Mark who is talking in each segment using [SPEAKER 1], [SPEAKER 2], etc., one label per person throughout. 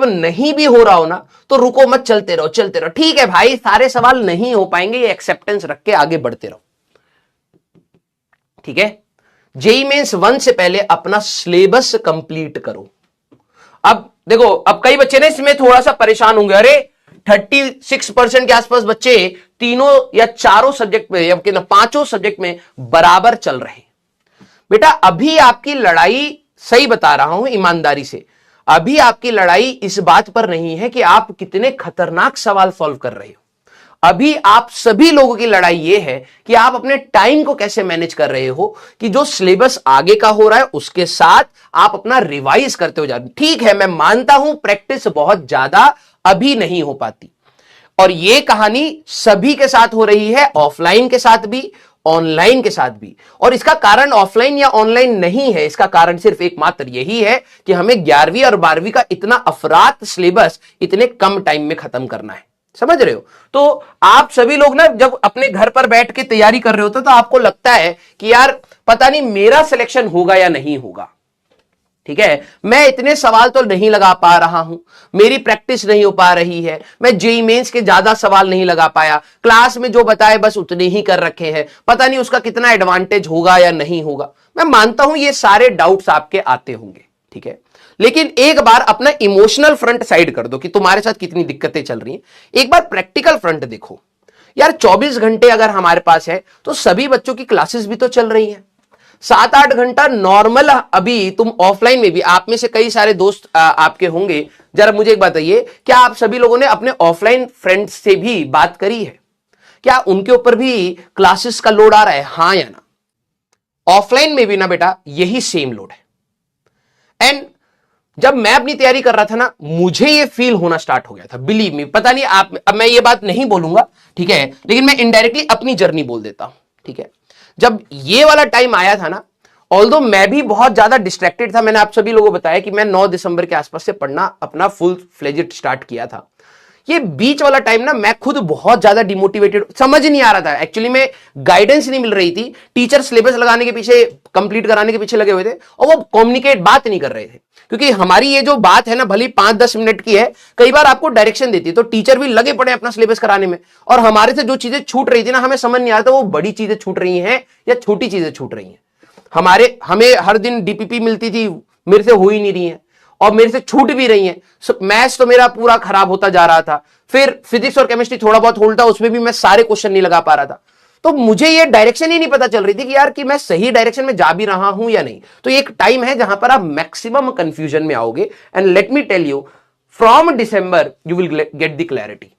[SPEAKER 1] नहीं भी हो रहा हो ना तो रुको मत, चलते रहो चलते रहो। ठीक है भाई, सारे सवाल नहीं हो पाएंगे, ये एक्सेप्टेंस रख के आगे बढ़ते रहो। ठीक है, जेईई मेंस 1 से पहले अपना सिलेबस कंप्लीट करो। अब देखो, अब कई बच्चे ना इसमें थोड़ा सा परेशान होंगे, अरे 36% के आसपास बच्चे तीनों या चारों सब्जेक्ट में या पांचों सब्जेक्ट में बराबर चल रहे हैं। बेटा अभी आपकी लड़ाई, सही बता रहा हूं ईमानदारी से, अभी आपकी लड़ाई इस बात पर नहीं है कि आप कितने खतरनाक सवाल सॉल्व कर रहे हो। अभी आप सभी लोगों की लड़ाई यह है कि आप अपने टाइम को कैसे मैनेज कर रहे हो, कि जो सिलेबस आगे का हो रहा है उसके साथ आप अपना रिवाइज करते हो जा रहे हो। ठीक है, मैं मानता हूं प्रैक्टिस बहुत ज्यादा अभी नहीं हो पाती, और यह कहानी सभी के साथ हो रही है, ऑफलाइन के साथ भी ऑनलाइन के साथ भी। और इसका कारण ऑफलाइन या ऑनलाइन नहीं है, इसका कारण सिर्फ एकमात्र यही है कि हमें 11वीं और 12वीं का इतना अफरात सिलेबस इतने कम टाइम में खत्म करना है। समझ रहे हो? तो आप सभी लोग ना जब अपने घर पर बैठ के तैयारी कर रहे होते तो आपको लगता है कि यार पता नहीं मेरा सिलेक्शन होगा या नहीं होगा। ठीक है, मैं इतने सवाल तो नहीं लगा पा रहा हूं, मेरी प्रैक्टिस नहीं हो पा रही है, मैं जेईई मेंस के ज्यादा सवाल नहीं लगा पाया, क्लास में जो बताए बस उतने ही कर रखे हैं, पता नहीं उसका कितना एडवांटेज होगा या नहीं होगा। मैं मानता हूं ये सारे डाउट्स आपके आते होंगे। ठीक है, लेकिन एक बार अपना इमोशनल फ्रंट साइड कर दो कि तुम्हारे साथ कितनी दिक्कतें चल रही हैं, एक बार प्रैक्टिकल फ्रंट देखो। यार 24 घंटे अगर हमारे पास है तो सभी बच्चों की क्लासेस भी तो चल रही हैं। 7-8 घंटा नॉर्मल, अभी तुम ऑफलाइन में भी, आप में से कई सारे दोस्त आपके होंगे, जरा मुझे एक बताइए, क्या आप सभी लोगों ने अपने ऑफलाइन फ्रेंड्स से भी बात करी है? क्या उनके ऊपर भी क्लासेस का लोड आ रहा है, हां या ना? ऑफलाइन में भी ना बेटा यही सेम लोड है। एंड जब मैं अपनी तैयारी कर रहा था ना, मुझे ये फील होना स्टार्ट हो गया था, बिलीव मी। पता नहीं आप, अब मैं ये बात नहीं बोलूंगा, ठीक है, लेकिन मैं इनडायरेक्टली अपनी जर्नी बोल देता हूं। ठीक है, जब ये वाला टाइम आया था ना, ऑल्दो मैं भी बहुत ज्यादा डिस्ट्रैक्टेड था, मैंने आप सभी लोगों को बताया कि मैं 9 दिसंबर के आसपास से पढ़ना अपना फुल फ्लेजेड स्टार्ट किया था। ये बीच वाला टाइम ना मैं खुद बहुत ज्यादा डिमोटिवेटेड, समझ नहीं आ रहा था एक्चुअली में, गाइडेंस नहीं मिल रही थी, टीचर सिलेबस लगाने के पीछे, कंप्लीट कराने के पीछे लगे हुए थे, और वो कम्युनिकेट बात नहीं कर रहे थे। क्योंकि हमारी ये जो बात है ना, भली 5-10 मिनट की है, कई बार आपको डायरेक्शन देती है, तो टीचर भी लगे पड़े अपना सिलेबस कराने में, और हमारे से जो चीजें छूट रही थी ना, हमें समझ नहीं आ रहा था वो बड़ी चीजें छूट रही हैं या छोटी चीजें छूट रही हैं। हमें हर दिन डीपीपी मिलती थी, मेरे से हो ही नहीं रही है, और मेरे से छूट भी रही है। मैथ्स तो मेरा पूरा खराब होता जा रहा था, फिर फिजिक्स और केमिस्ट्री थोड़ा बहुत होल्ड था, उसमें भी मैं सारे क्वेश्चन नहीं लगा पा रहा था। तो मुझे ये डायरेक्शन ही नहीं पता चल रही थी कि यार कि मैं सही डायरेक्शन में जा भी रहा हूं या नहीं। तो एक टाइम है जहां पर आप मैक्सिमम कंफ्यूजन में आओगे, and let me tell you, from December you will get the clarity.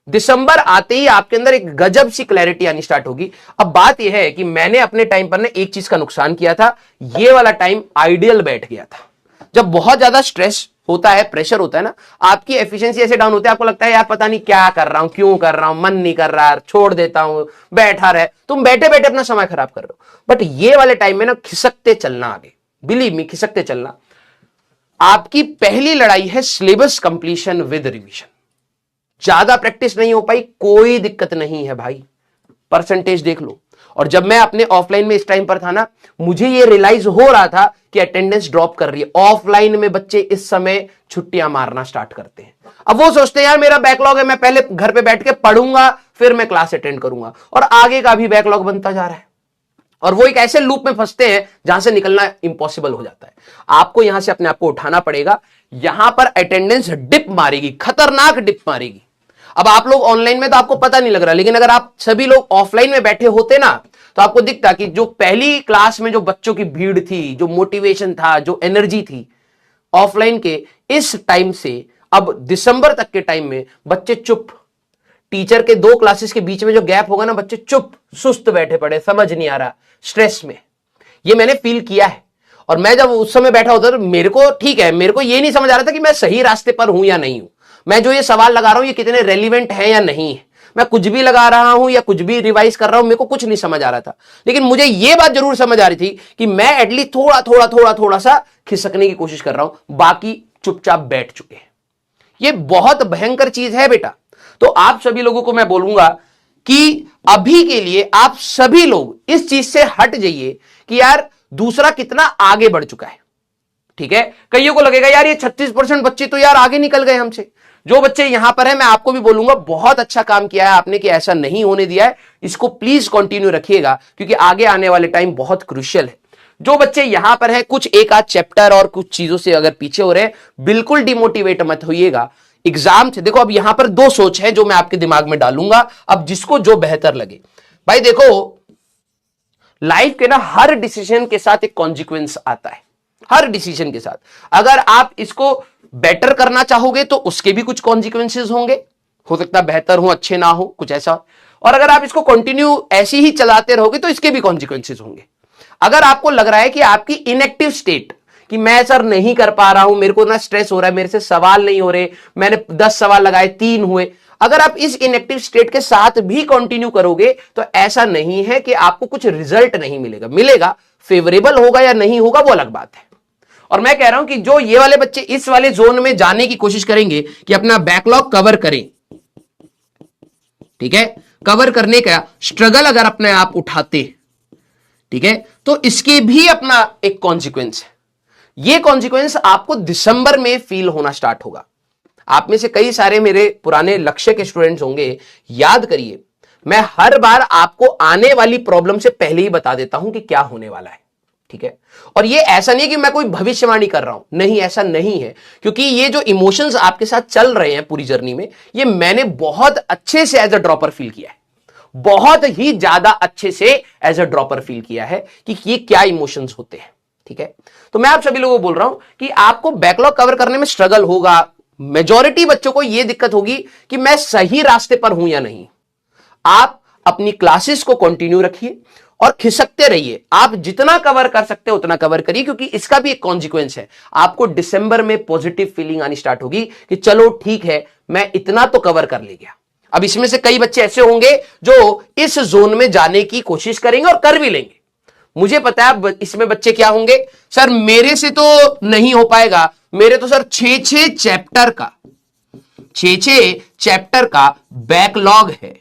[SPEAKER 1] दिसंबर आते ही आपके अंदर एक गजब सी क्लैरिटी आनी स्टार्ट होगी। अब बात यह है कि मैंने अपने टाइम पर ना एक चीज का नुकसान किया था, ये वाला टाइम आइडियल बैठ गया था। जब बहुत ज्यादा स्ट्रेस होता है, प्रेशर होता है ना, आपकी एफिशिएंसी ऐसे डाउन होती है, आपको लगता है यार पता नहीं क्या कर रहा हूं, क्यों कर रहा हूं, मन नहीं कर रहा, छोड़ देता हूं, बैठा रहे। तुम बैठे बैठे अपना समय खराब कर रहे हो। बट ये वाले टाइम में ना खिसकते चलना आगे, बिलीव मी, खिसकते चलना। आपकी पहली लड़ाई है सिलेबस कंप्लीशन विद रिवीजन। ज्यादा प्रैक्टिस नहीं हो पाई, कोई दिक्कत नहीं है भाई, परसेंटेज देख लो। और जब मैं अपने ऑफलाइन में इस टाइम पर था ना, मुझे ये रियलाइज हो रहा था कि अटेंडेंस ड्रॉप कर रही है। ऑफलाइन में बच्चे इस समय छुट्टियां मारना स्टार्ट करते हैं। अब वो सोचते हैं यार मेरा बैकलॉग है, मैं पहले घर पे बैठ के पढ़ूंगा, फिर मैं क्लास अटेंड करूंगा, और आगे का भी बैकलॉग बनता जा रहा है। और वो एक ऐसे लूप में फंसते हैं जहां से निकलना इंपॉसिबल हो जाता है। आपको यहां से अपने आप को उठाना पड़ेगा। यहां पर अटेंडेंस डिप मारेगी, खतरनाक डिप मारेगी। अब आप लोग ऑनलाइन में तो आपको पता नहीं लग रहा, लेकिन अगर आप सभी लोग ऑफलाइन में बैठे होते ना, तो आपको दिखता कि जो पहली क्लास में जो बच्चों की भीड़ थी, जो मोटिवेशन था, जो एनर्जी थी, ऑफलाइन के इस टाइम से अब दिसंबर तक के टाइम में बच्चे चुप। टीचर के 2 क्लासेस के बीच में जो गैप होगा ना, बच्चे चुप, सुस्त बैठे पड़े, समझ नहीं आ रहा, स्ट्रेस में। ये मैंने फील किया है। और मैं जब उस समय बैठा होता तो मेरे को, ठीक है, मेरे को ये नहीं समझ आ रहा था कि मैं सही रास्ते पर हूं या नहीं हूं, मैं जो ये सवाल लगा रहा हूं ये कितने रेलिवेंट है या नहीं है, मैं कुछ भी लगा रहा हूं या कुछ भी रिवाइज कर रहा हूं, मेरे को कुछ नहीं समझ आ रहा था। लेकिन मुझे ये बात जरूर समझ आ रही थी कि मैं एटलीस्ट थोड़ा सा खिसकने की कोशिश कर रहा हूं, बाकी चुपचाप बैठ चुके हैं। ये बहुत भयंकर चीज है बेटा। तो आप सभी लोगों को मैं बोलूंगा कि अभी के लिए आप सभी लोग इस चीज से हट जाइए कि यार दूसरा कितना आगे बढ़ चुका है। ठीक है। कईयों को लगेगा यार ये 36% बच्चे तो यार आगे निकल गए हमसे। जो बच्चे यहां पर है मैं आपको भी बोलूंगा बहुत अच्छा काम किया है आपने कि ऐसा नहीं होने दिया है, इसको प्लीज कंटिन्यू रखिएगा क्योंकि आगे आने वाले टाइम बहुत क्रूशियल है। जो बच्चे यहां पर है कुछ एक आध चैप्टर और कुछ चीजों से अगर पीछे हो रहे हैं, बिल्कुल डिमोटिवेट मत होइएगा। एग्जाम से देखो अब यहां पर दो सोच है जो मैं आपके दिमाग में डालूंगा, अब जिसको जो बेहतर लगे। भाई देखो लाइफ के ना हर डिसीजन के साथ एक कॉन्सिक्वेंस आता है, हर डिसीजन के साथ। अगर आप इसको बेटर करना चाहोगे तो उसके भी कुछ कॉन्सिक्वेंसेस होंगे, हो सकता है बेहतर हो अच्छे ना हो कुछ ऐसा, और अगर आप इसको कंटिन्यू ऐसे ही चलाते रहोगे तो इसके भी कॉन्सिक्वेंसेस होंगे। अगर आपको लग रहा है कि आपकी इनएक्टिव स्टेट कि मैं सर नहीं कर पा रहा हूं, मेरे को ना स्ट्रेस हो रहा है, मेरे से सवाल नहीं हो रहे, मैंने 10 सवाल लगाए 3 हुए, अगर आप इस इनएक्टिव स्टेट के साथ भी कंटिन्यू करोगे तो ऐसा नहीं है कि आपको कुछ रिजल्ट नहीं मिलेगा, मिलेगा, फेवरेबल होगा या नहीं होगा वो अलग बात है। और मैं कह रहा हूं कि जो ये वाले बच्चे इस वाले जोन में जाने की कोशिश करेंगे कि अपना बैकलॉग कवर करें, ठीक है, कवर करने का स्ट्रगल अगर अपने आप उठाते, ठीक है, तो इसके भी अपना एक कॉन्सिक्वेंस है। ये कॉन्सिक्वेंस आपको दिसंबर में फील होना स्टार्ट होगा। आप में से कई सारे मेरे पुराने लक्ष्य के स्टूडेंट्स होंगे, याद करिए मैं हर बार आपको आने वाली प्रॉब्लम से पहले ही बता देता हूं कि क्या होने वाला है, ठीक है। और ये ऐसा नहीं कि मैं कोई भविष्यवाणी कर रहा हूं, नहीं ऐसा नहीं है, क्योंकि ये जो इमोशंस आपके साथ चल रहे हैं पूरी जर्नी में, ये मैंने बहुत अच्छे से एज अ ड्रॉपर फील किया है, बहुत ही ज्यादा अच्छे से एज अ ड्रॉपर फील किया है कि ये क्या इमोशंस होते हैं, ठीक है। तो मैं आप सभी लोगों को बोल रहा हूं कि आपको बैकलॉग कवर करने में स्ट्रगल होगा। मेजॉरिटी बच्चों को यह दिक्कत होगी कि मैं सही रास्ते पर हूं या नहीं। आप अपनी क्लासेस को कंटिन्यू रखिए और खिसकते रहिए, आप जितना कवर कर सकते हो उतना कवर करिए, क्योंकि इसका भी एक कॉन्सिक्वेंस है। आपको दिसंबर में पॉजिटिव फीलिंग आनी स्टार्ट होगी कि चलो ठीक है मैं इतना तो कवर कर ले गया। अब इसमें से कई बच्चे ऐसे होंगे जो इस जोन में जाने की कोशिश करेंगे और कर भी लेंगे। मुझे पता है इसमें बच्चे क्या होंगे, सर मेरे से तो नहीं हो पाएगा, मेरे तो सर 6 चैप्टर का बैकलॉग है,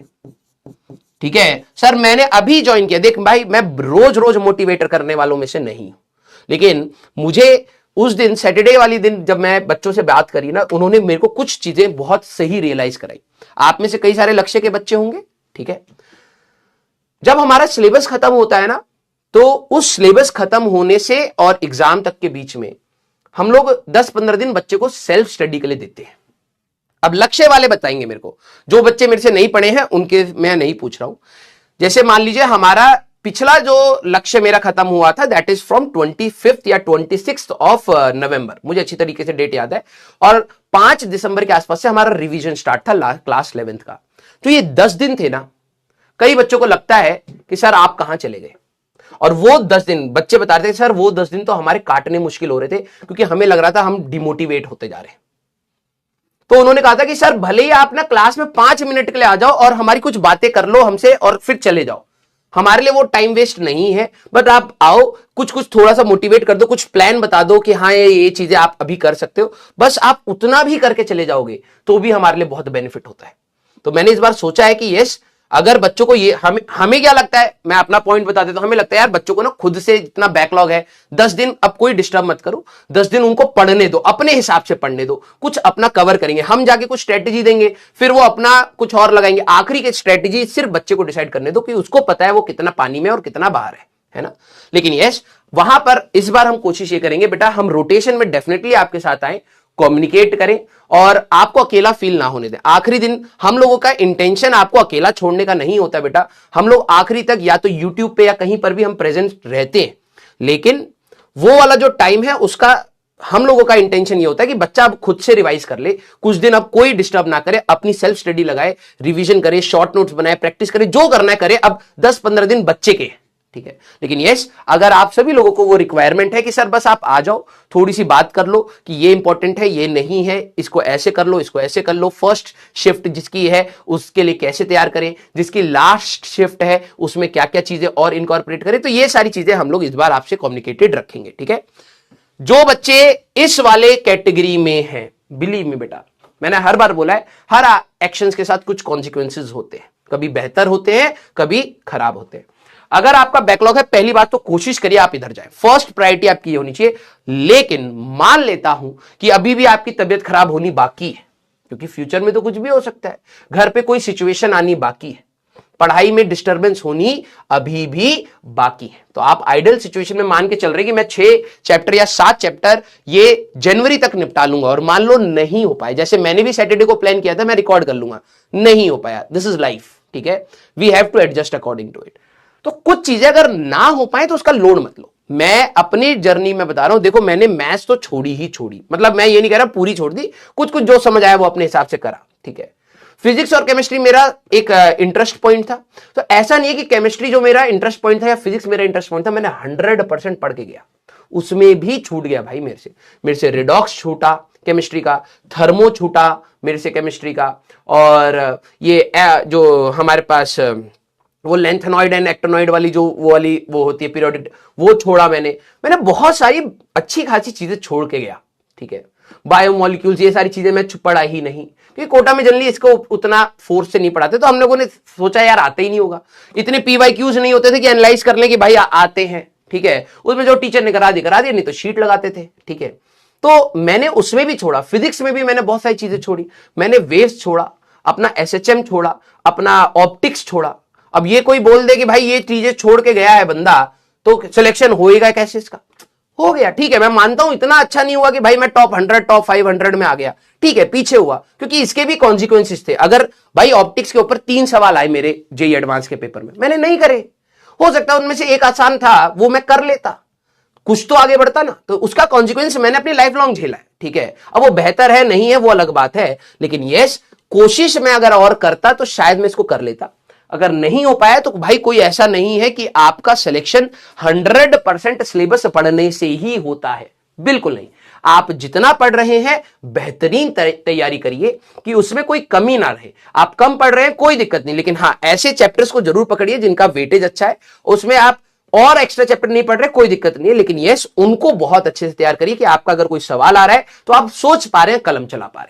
[SPEAKER 1] ठीक है सर मैंने अभी ज्वाइन किया। देख भाई मैं रोज रोज मोटिवेटर करने वालों में से नहीं हूं, लेकिन मुझे उस दिन सैटरडे वाली दिन जब मैं बच्चों से बात करी ना, उन्होंने मेरे को कुछ चीजें बहुत सही रियलाइज कराई। आप में से कई सारे लक्ष्य के बच्चे होंगे, ठीक है। जब हमारा सिलेबस खत्म होता है ना, तो उस सिलेबस खत्म होने से और एग्जाम तक के बीच में हम लोग 10-15 दिन बच्चे को सेल्फ स्टडी के लिए देते हैं। अब लक्ष्य वाले बताएंगे मेरे को, जो बच्चे मेरे से नहीं पढ़े हैं उनके मैं नहीं पूछ रहा हूं। जैसे मान लीजिए हमारा पिछला जो लक्ष्य मेरा खत्म हुआ था दैट इज फ्रॉम 25 या 26 ऑफ नवंबर, मुझे अच्छी तरीके से डेट याद है, और 5 दिसंबर के आसपास से हमारा रिवीजन स्टार्ट था क्लास 11th का। तो ये 10 दिन थे ना, कई बच्चों को लगता है कि सर आप कहां चले गए, और वो 10 दिन बच्चे बता रहे थे सर वो 10 दिन तो हमारे काटने मुश्किल हो रहे थे क्योंकि हमें लग रहा था हम डिमोटिवेट होते जा रहे हैं। तो उन्होंने कहा था कि सर भले ही आप ना क्लास में 5 मिनट के लिए आ जाओ और हमारी कुछ बातें कर लो हमसे और फिर चले जाओ, हमारे लिए वो टाइम वेस्ट नहीं है, बट आप आओ कुछ कुछ थोड़ा सा मोटिवेट कर दो, कुछ प्लान बता दो कि हाँ ये चीजें आप अभी कर सकते हो, बस आप उतना भी करके चले जाओगे तो भी हमारे लिए बहुत बेनिफिट होता है। तो मैंने इस बार सोचा है कि यस, अगर बच्चों को ये हमें क्या लगता है, मैं अपना पॉइंट बता देता हूं, हमें लगता है यार बच्चों को ना खुद से इतना बैकलॉग है, 10 दिन अब कोई डिस्टर्ब मत करो, 10 दिन उनको पढ़ने दो, अपने हिसाब से पढ़ने दो, कुछ अपना कवर करेंगे, हम जाके कुछ स्ट्रेटेजी देंगे, फिर वो अपना कुछ और लगाएंगे, आखिरी की स्ट्रेटेजी सिर्फ बच्चे को डिसाइड करने दो कि उसको पता है वो कितना पानी में और कितना बाहर है ना। लेकिन यस, वहां पर इस बार हम कोशिश ये करेंगे बेटा हम रोटेशन में डेफिनेटली आपके साथ आए, कम्युनिकेट करें और आपको अकेला फील ना होने दें। आखिरी दिन हम लोगों का इंटेंशन आपको अकेला छोड़ने का नहीं होता बेटा, हम लोग आखिरी तक या तो यूट्यूब पे या कहीं पर भी हम प्रेजेंट रहते हैं, लेकिन वो वाला जो टाइम है उसका हम लोगों का इंटेंशन ये होता है कि बच्चा अब खुद से रिवाइज कर ले, कुछ दिन अब कोई डिस्टर्ब ना करे, अपनी सेल्फ स्टडी लगाए, रिवीजन करे, शॉर्ट नोट्स बनाए, प्रैक्टिस करे, जो करना है करे। अब 10-15 दिन बच्चे के, ठीक है। लेकिन यस, अगर आप सभी लोगों को वो रिक्वायरमेंट है कि सर बस आप आ जाओ, थोड़ी सी बात कर लो कि ये इंपॉर्टेंट है, ये नहीं है, इसको ऐसे कर लो, इसको ऐसे कर लो, फर्स्ट शिफ्ट जिसकी है उसके लिए कैसे तैयार करें, जिसकी लास्ट शिफ्ट है उसमें क्या क्या चीजें और इनकॉर्पोरेट करें, तो ये सारी चीजें हम लोग इस बार आपसे कम्युनिकेटेड रखेंगे, ठीक है। जो बच्चे इस वाले कैटेगरी में हैं, बिलीव मी बेटा, मैंने हर बार बोला है हर एक्शंस के साथ कुछ कॉन्सिक्वेंसेस होते हैं, कभी बेहतर होते हैं कभी खराब होते हैं। अगर आपका बैकलॉग है, पहली बात तो कोशिश करिए आप इधर जाए, फर्स्ट प्रायोरिटी आपकी ये होनी चाहिए। लेकिन मान लेता हूं कि अभी भी आपकी तबीयत खराब होनी बाकी है, क्योंकि फ्यूचर में तो कुछ भी हो सकता है, घर पे कोई सिचुएशन आनी बाकी है, पढ़ाई में डिस्टरबेंस होनी अभी भी बाकी है। तो आप आइडियल सिचुएशन में मान के चल रहे कि मैं 6 चैप्टर या 7 चैप्टर ये जनवरी तक निपटा लूंगा, और मान लो नहीं हो पाए, जैसे मैंने भी सैटरडे को प्लान किया था मैं रिकॉर्ड कर लूंगा, नहीं हो पाया, दिस इज लाइफ, ठीक है, we have to adjust according to it. तो कुछ चीजें अगर ना हो पाए तो उसका लोड मत लो। मैं अपनी जर्नी में बता रहा हूं, देखो मैंने मैथ्स तो छोड़ी ही छोड़ी, मतलब मैं ये नहीं कह रहा पूरी छोड़ दी, कुछ कुछ जो समझ आया वो अपने हिसाब से करा, ठीक है। फिजिक्स और केमिस्ट्री मेरा एक इंटरेस्ट पॉइंट था, तो ऐसा नहीं है कि केमिस्ट्री जो मेरा इंटरेस्ट पॉइंट था या फिजिक्स मेरा इंटरेस्ट पॉइंट था, मैंने 100% पढ़ के गया, उसमें भी छूट गया भाई मेरे से रिडॉक्स छूटा केमिस्ट्री का, थर्मो छूटा मेरे से केमिस्ट्री का, और ये जो हमारे पास वो लेंथेनॉइड एंड एक्टिनॉइड वाली जो वो होती है पीरियोडिक, वो छोड़ा मैंने बहुत सारी अच्छी खासी चीजें छोड़ के गया, ठीक है। बायोमोलिक्यूल्स ये सारी चीजें मैं पढ़ा ही नहीं, क्योंकि कोटा में जनरली इसको उतना फोर्स से नहीं पढ़ाते, तो हम लोगों ने सोचा यार आते ही नहीं होगा, इतने पीवाईक्यूज नहीं होते थे कि एनालाइज कर ले कि भाई आते हैं, ठीक है। उसमें जो टीचर ने करा दिया, नहीं तो शीट लगाते थे, ठीक है। तो मैंने उसमें भी छोड़ा, फिजिक्स में भी मैंने बहुत सारी चीजें छोड़ी, मैंने वेव्स छोड़ा, अपना एसएचएम छोड़ा, अपना ऑप्टिक्स छोड़ा। अब ये कोई बोल दे कि भाई ये चीजें छोड़ के गया है बंदा तो सिलेक्शन होएगा कैसे, इसका हो गया, ठीक है, मैं मानता हूं इतना अच्छा नहीं हुआ कि भाई मैं टॉप 100 टॉप 500 में आ गया, ठीक है, पीछे हुआ, क्योंकि इसके भी कॉन्सिक्वेंसेस थे। अगर भाई ऑप्टिक्स के ऊपर 3 सवाल आए मेरे जेईई एडवांस के पेपर में, मैंने नहीं करे, हो सकता है उनमें से एक आसान था वो मैं कर लेता, कुछ तो आगे बढ़ता ना, तो उसका कॉन्सिक्वेंस मैंने अपनी लाइफ लॉन्ग झेला है, ठीक है। अब वो बेहतर है नहीं है वो अलग बात है, लेकिन यस कोशिश में अगर और करता तो शायद मैं इसको कर लेता। अगर नहीं हो पाया तो भाई कोई ऐसा नहीं है कि आपका सिलेक्शन 100% सिलेबस पढ़ने से ही होता है, बिल्कुल नहीं। आप जितना पढ़ रहे हैं बेहतरीन तैयारी करिए कि उसमें कोई कमी ना रहे। आप कम पढ़ रहे हैं कोई दिक्कत नहीं, लेकिन हाँ ऐसे चैप्टर्स को जरूर पकड़िए जिनका वेटेज अच्छा है, उसमें आप और एक्स्ट्रा चैप्टर नहीं पढ़ रहे कोई दिक्कत नहीं है, लेकिन यस उनको बहुत अच्छे से तैयार करिए कि आपका अगर कोई सवाल आ रहा है तो आप सोच पा रहे हैं, कलम चला पा रहे हैं।